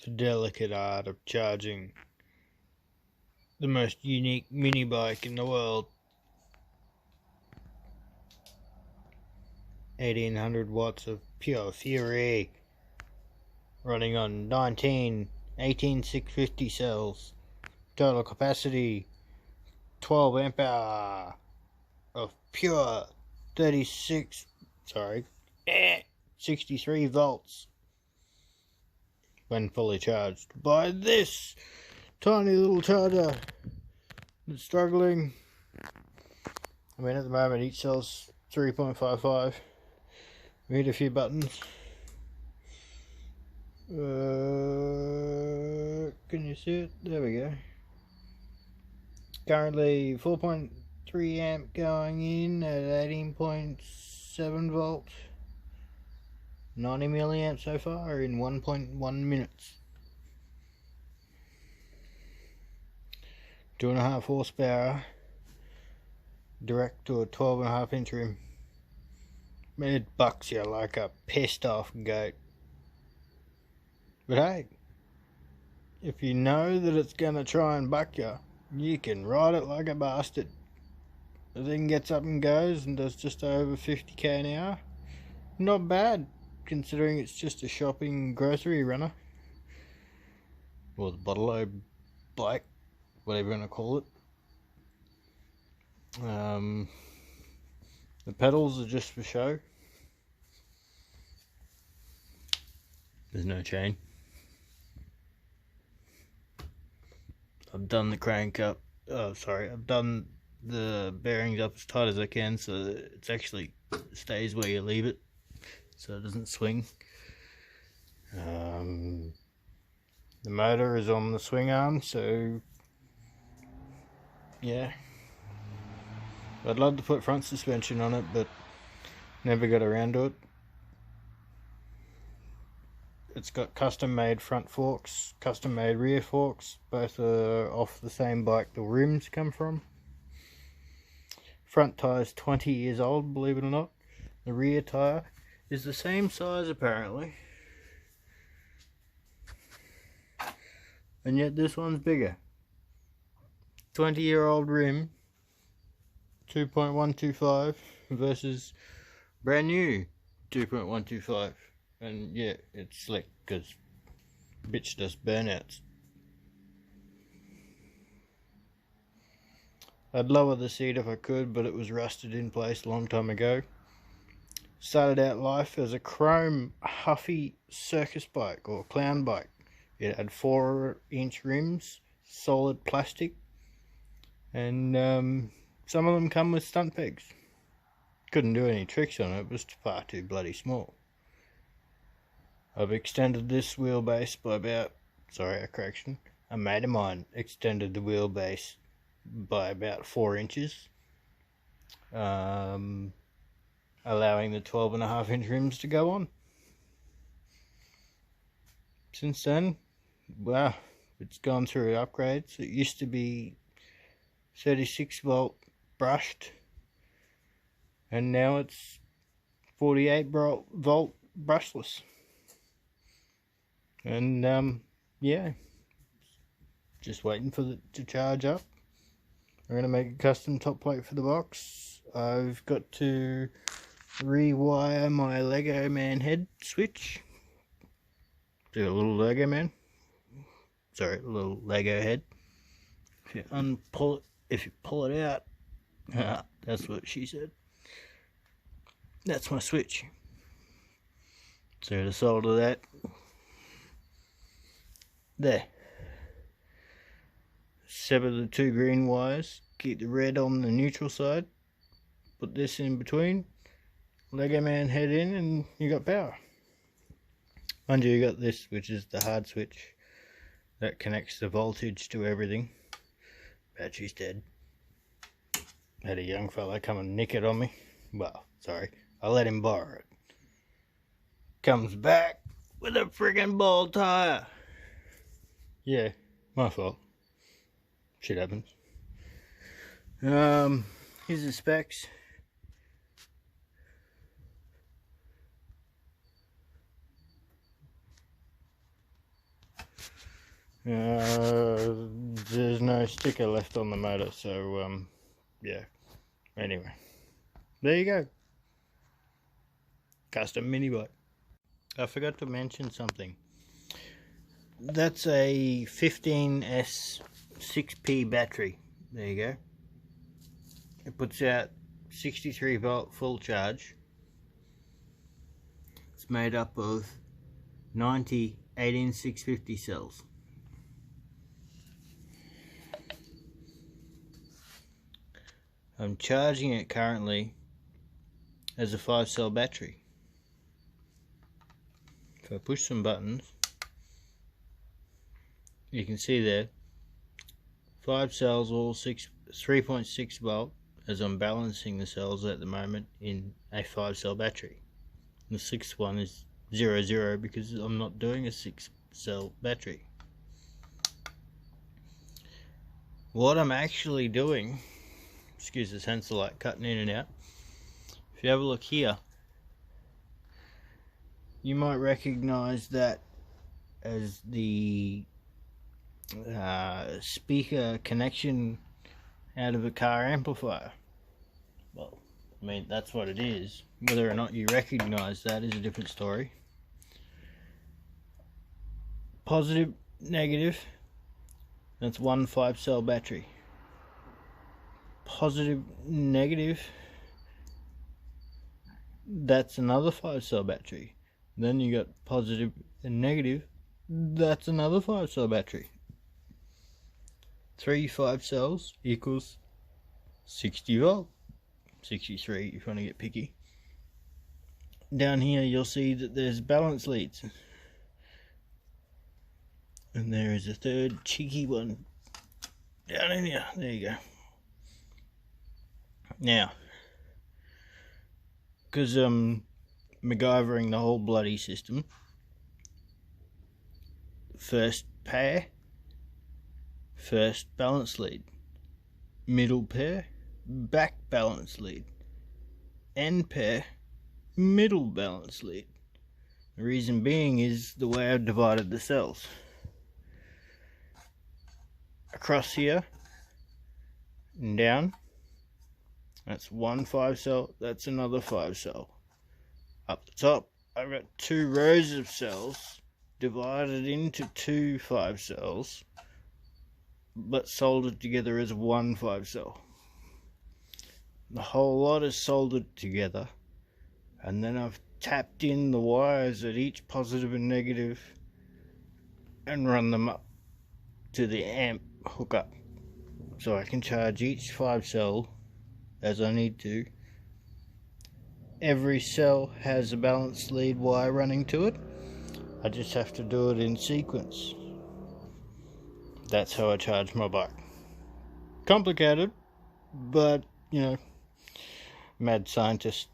the delicate art of charging the most unique mini bike in the world. 1800 watts of pure fury, running on 18650 cells, total capacity 12 ampere of pure 63 volts when fully charged by this tiny little charger that's struggling. I mean, at the moment each cell's 3.55. We hit a few buttons. Can you see it? There we go. Currently 4.3 amp going in at 18.7 volts. 90 milliamp so far in 1.1 minutes. 2.5 horsepower. Direct to a 12.5 inch rim. It bucks you like a pissed off goat. But hey, if you know that it's gonna try and buck you, you can ride it like a bastard. The thing gets up and goes and does just over 50k an hour. Not bad, considering it's just a shopping grocery runner. Or the bottle-o bike, whatever you want to call it. The pedals are just for show. There's no chain. I've done the crank up. I've done the bearings up as tight as I can so that it actually stays where you leave it, so it doesn't swing. The motor is on the swing arm, so yeah. I'd love to put front suspension on it, but never got around to it. It's got custom made front forks, custom made rear forks. Both are off the same bike the rims come from. Front tyre's 20 years old, believe it or not. The rear tyre is the same size apparently. And yet this one's bigger. 20-year-old rim, 2.125 versus brand new 2.125. And yeah, it's slick because bitch does burnouts. I'd lower the seat if I could, but it was rusted in place a long time ago. Started out life as a chrome Huffy circus bike or clown bike. It had 4-inch rims, solid plastic, and some of them come with stunt pegs. Couldn't do any tricks on it, it was far too bloody small. I've extended this wheelbase by about, a mate of mine extended the wheelbase by about 4 inches, allowing the 12.5 inch rims to go on. Since then, wow, it's gone through upgrades. It used to be 36 volt brushed, and now it's 48 volt brushless. And yeah, just waiting for it to charge up. I'm gonna make a custom top plate for the box. I've got to rewire my Lego man head switch. Do a little Lego man. Sorry, a little Lego head. If you pull it out, that's what she said. That's my switch. So to solder that. There. Sever the 2 green wires, keep the red on the neutral side, put this in between, Lego man head in, and you got power. Mind you got this, which is the hard switch that connects the voltage to everything. Battery's dead. Had a young fella come and nick it on me. Well, sorry, I let him borrow it. Comes back with a friggin' bald tire. Yeah, my fault. Shit happens. Here's the specs. There's no sticker left on the motor, so yeah. Anyway, there you go. Custom mini bike. I forgot to mention something. That's a 15S 6P battery. There you go. It puts out 63 volt full charge. It's made up of 90 18650 cells. I'm charging it currently as a 5-cell battery. If I push some buttons, you can see there 5 cells, all 3.6 volt, as I'm balancing the cells at the moment in a 5-cell battery. The 6th one is 00 because I'm not doing a 6-cell battery. What I'm actually doing, excuse the sensor light cutting in and out, if you have a look here, you might recognize that as the speaker connection out of a car amplifier. Well, I mean, that's what it is. Whether or not you recognize that is a different story. Positive, negative, that's one 5-cell battery. Positive, negative, that's another 5-cell battery. Then you got positive and negative, that's another 5-cell battery. 3 5 cells equals 60 volt. 63 if you want to get picky. Down here you'll see that there's balance leads. And there is a third cheeky one down in here. There you go. Now, because I'm MacGyvering the whole bloody system, first pair, first balance lead, middle pair, back balance lead, end pair, middle balance lead. The reason being is the way I've divided the cells. Across here and down, that's one 5-cell, that's another 5-cell. Up the top, I've got 2 rows of cells divided into 2 5-cells, but soldered together as one 5-cell. The whole lot is soldered together, and then I've tapped in the wires at each positive and negative and run them up to the amp hookup, so I can charge each 5-cell as I need to. Every cell has a balanced lead wire running to it. I just have to do it in sequence. That's how I charge my bike. Complicated, but you know, mad scientist